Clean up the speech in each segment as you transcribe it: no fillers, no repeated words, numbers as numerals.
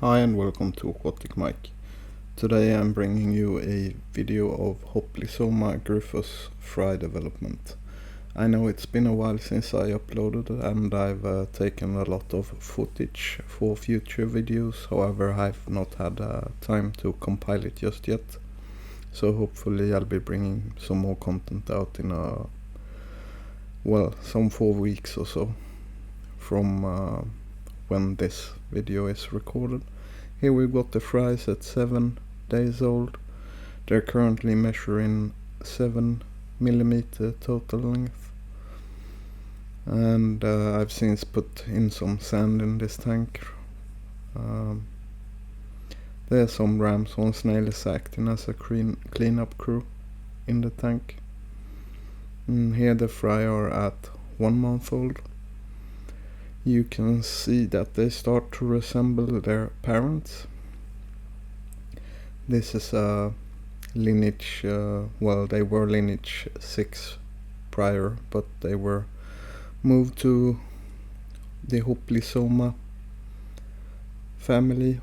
Hi and welcome to Aquatic Mike. Today I'm bringing you a video of Hoplisoma gryphus fry development. I know it's been a while since I uploaded and I've taken a lot of footage for future videos, however I've not had time to compile it just yet. So hopefully I'll be bringing some more content out in some 4 weeks or so from when this video is recorded. Here we've got the fries at 7 days old. They're currently measuring 7mm total length. And I've since put in some sand in this tank. There's some rams on snails acting as a cleanup crew in the tank. And here the fry are at 1 month old. You can see that they start to resemble their parents. This is a lineage, they were lineage 6 prior, but they were moved to the Hoplisoma family,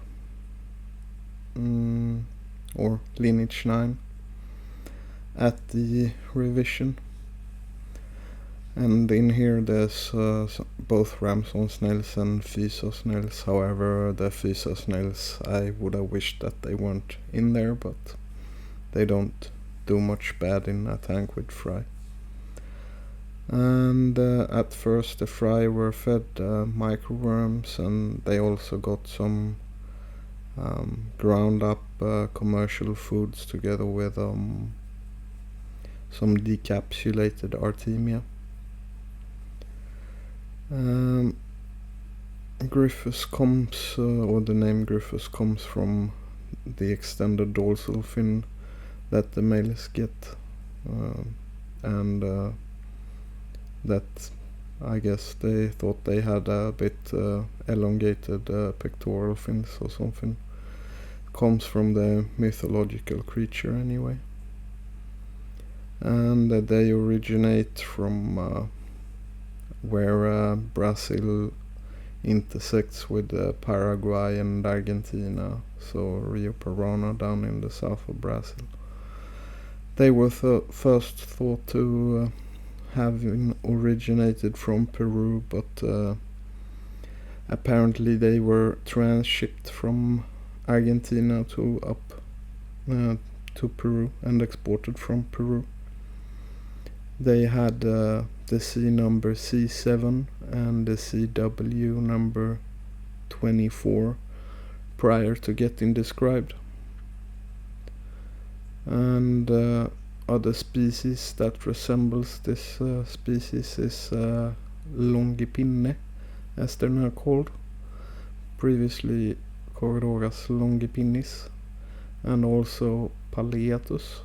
or lineage 9 at the revision. And in here there's both Ramson snails and Physa snails. However, the Physa snails, I would have wished that they weren't in there, but they don't do much bad in a tank with fry. And at first the fry were fed microworms, and they also got some ground up commercial foods together with some decapsulated Artemia. Gryphus comes, or the name Gryphus comes from the extended dorsal fin that the males get, and that I guess they thought they had a bit elongated pectoral fins or something. Comes from the mythological creature anyway. And they originate from where Brazil intersects with Paraguay and Argentina, so Rio Parana down in the south of Brazil. They were first thought to have originated from Peru, but apparently they were transshipped from Argentina to Peru and exported from Peru. They had the C number C7 and the CW number 24 prior to getting described. And other species that resembles this species is Longipinne, as they're now called. Previously Corydoras longipinnis, and also Palliatus.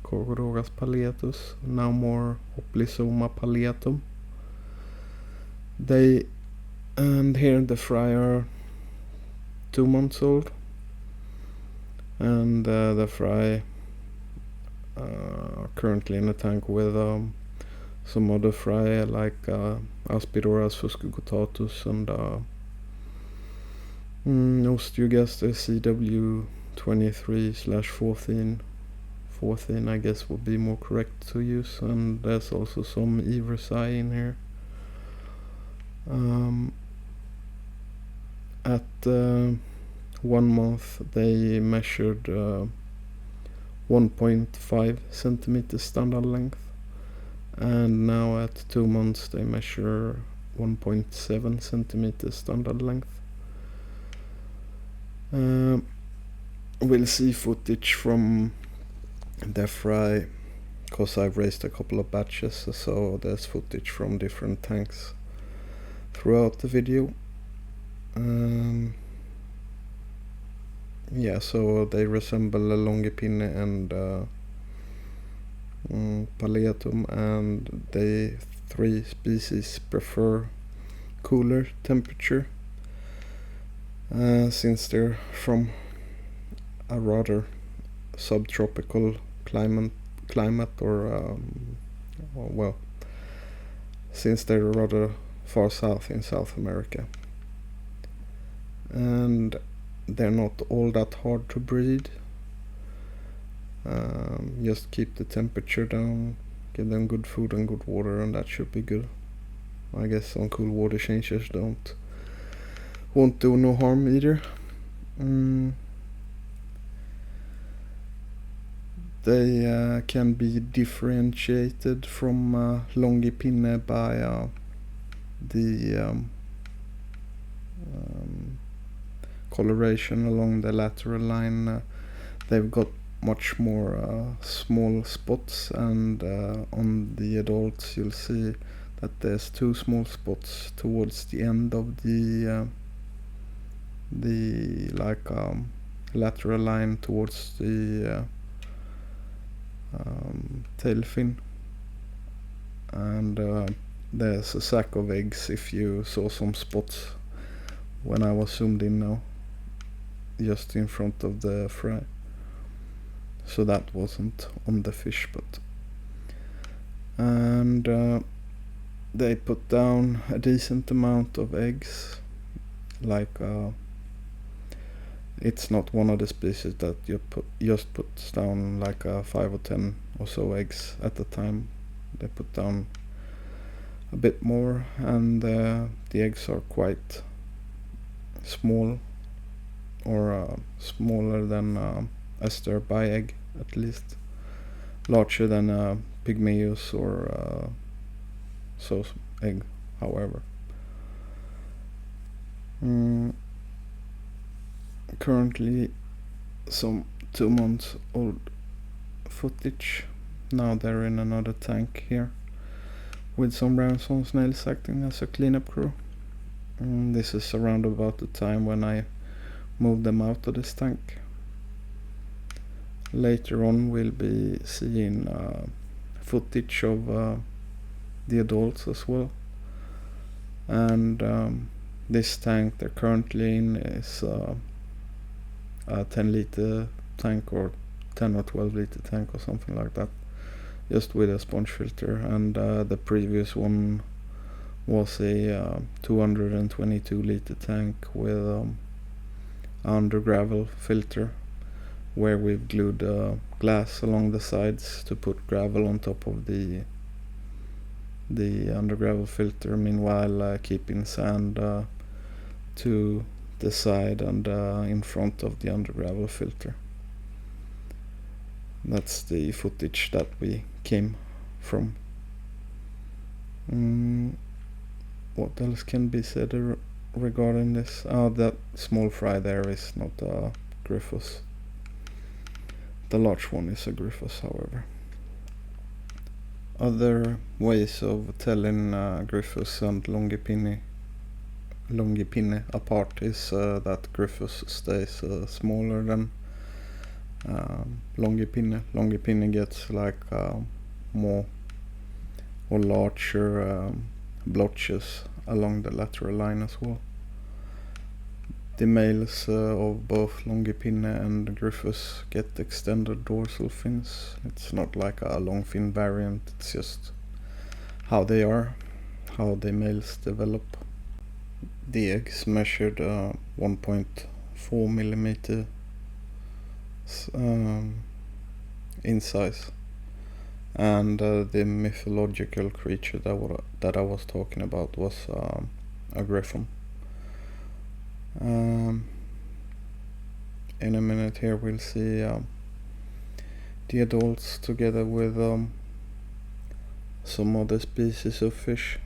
Corydoras palliatus, now more Hoplisoma palliatum. And here the fry are 2 months old, and the fry are currently in a tank with some other fry like Corydoras fuscugotatus and Osteogaster CW23/14. 14 I guess would be more correct to use, and there's also some eversi in here. At 1 month they measured 1.5 centimeters standard length, and now at 2 months they measure 1.7 centimeters standard length. We'll see footage from the fry, because I've raised a couple of batches, so there's footage from different tanks throughout the video. So they resemble a Longipinne and Palliatum, and they 3 species prefer cooler temperature, since they're from a rather subtropical climate, or since they're rather far south in South America. And they're not all that hard to breed. Just keep the temperature down, give them good food and good water, and that should be good. I guess some cool water changers won't do no harm either. They can be differentiated from Longipinne by the coloration along the lateral line. They've got much more small spots, and on the adults you'll see that there's 2 small spots towards the end of the lateral line towards the tail fin, and there's a sack of eggs if you saw some spots when I was zoomed in now, just in front of the fry. So that wasn't on the fish, and they put down a decent amount of eggs. It's not one of the species that just puts down 5 or 10 or so eggs at a time. They put down a bit more, and the eggs are quite small, or smaller than Ester by egg, at least. Larger than a pygmeus or So's egg, however. Currently some 2 months old footage. Now they're in another tank here with some brownstone snails acting as a cleanup crew. This is around about the time when I moved them out of this tank. Later on we'll be seeing footage of the adults as well, and this tank they're currently in is a 10-liter tank, or 10 or 12-liter tank or something like that, just with a sponge filter, and the previous one was a 222-liter tank with under gravel filter, where we've glued glass along the sides to put gravel on top of the under gravel filter, meanwhile keeping sand to the side and in front of the under gravel filter. That's the footage that we came from. What else can be said regarding this? That small fry there is not a gryphus. The large one is a gryphus, however. Other ways of telling gryphus and Longipinne apart is that gryphus stays smaller than Longipinne. Longipinne gets more or larger blotches along the lateral line as well. The males of both Longipinne and gryphus get extended dorsal fins. It's not like a long fin variant, it's just how they are, how the males develop. The eggs measured 1.4 millimeter in size, and the mythological creature that I was talking about was a griffon. In a minute here we'll see the adults together with some other species of fish.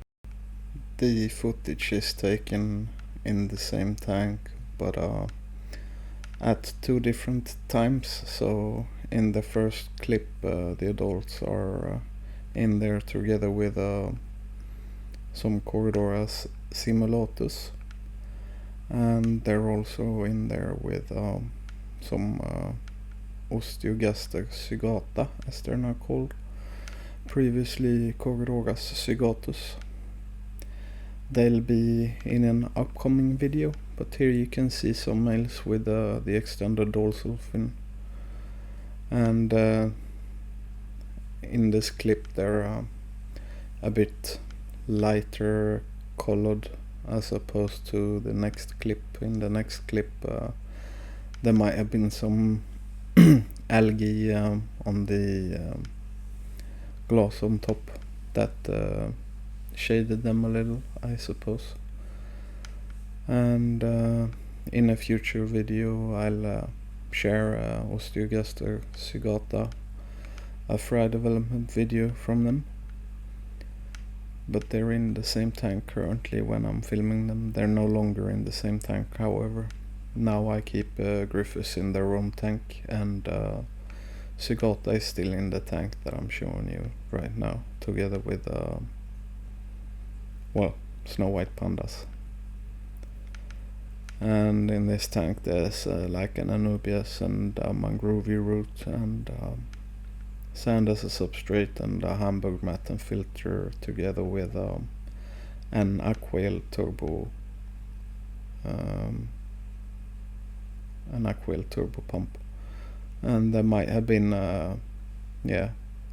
The footage is taken in the same tank, but at 2 different times. So in the first clip the adults are in there together with some Corydoras simulatus, and they're also in there with some Osteogaster cygata, as they're now called, previously Corydoras cygatus. They'll be in an upcoming video, but here you can see some males with the extended dorsal fin, and in this clip they're a bit lighter colored as opposed to the next clip. In the next clip There might have been some algae on the glass on top that shaded them a little, I suppose. And in a future video I'll share Osteogaster cygata, a fry development video from them. But they're in the same tank currently when I'm filming them. They're no longer in the same tank, however. Now I keep gryphus in their own tank, and cygata is still in the tank that I'm showing you right now, together with snow white pandas. And in this tank there's like an anubias and a mangrovey root and sand as a substrate and a Hamburg mat and filter, together with an Aquatic turbo pump. And there might have been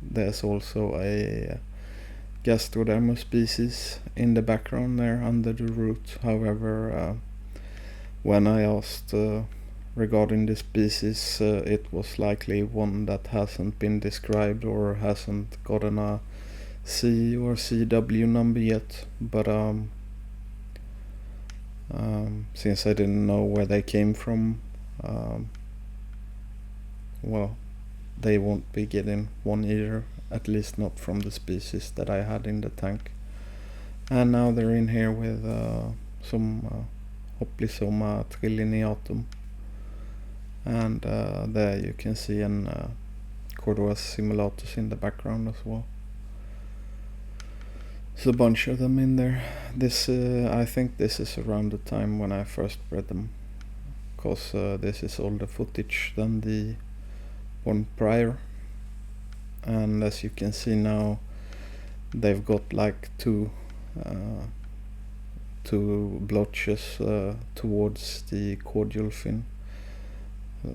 there's also a Gastroderma species in the background there under the root. However, when I asked regarding the species, it was likely one that hasn't been described or hasn't gotten a C or CW number yet, but since I didn't know where they came from, they won't be getting one either, at least not from the species that I had in the tank. And now they're in here with some Hoplisoma trilineatum, and there you can see an Corydoras simulatus in the background as well. There's a bunch of them in there. This I think this is around the time when I first bred them, because this is older footage than the one prior. And as you can see now, they've got like two blotches towards the caudal fin,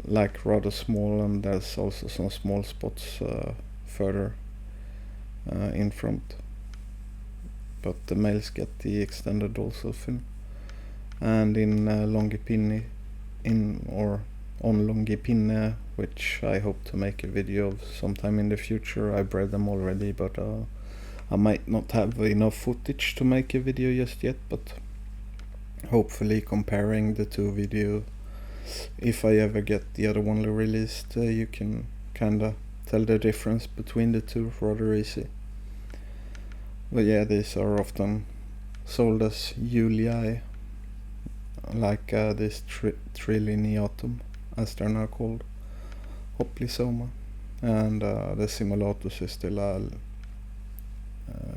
like rather small, and there's also some small spots further in front, but the males get the extended dorsal fin. And in Longipinne, on Longipinne, which I hope to make a video of sometime in the future. I bred them already, but I might not have enough footage to make a video just yet, but hopefully comparing the two videos, if I ever get the other one released, you can kinda tell the difference between the two rather easy. But yeah, these are often sold as Julii, like this trilineatum, as they're now called, Hoplisoma. And the simulatus is still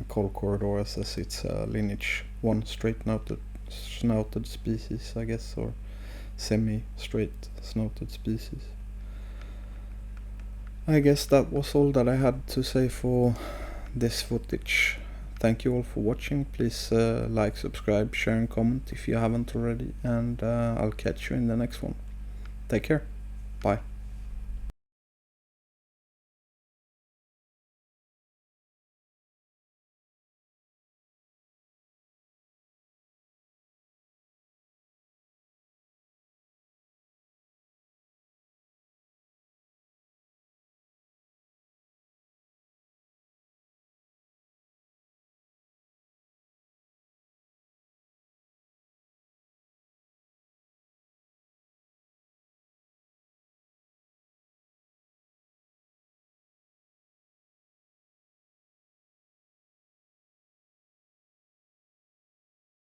called Corydoras, as it's lineage 1 straight snouted species, I guess, or semi-straight snouted species. I guess that was all that I had to say for this footage. Thank you all for watching. Please like, subscribe, share and comment if you haven't already, and I'll catch you in the next one. Take care. Bye.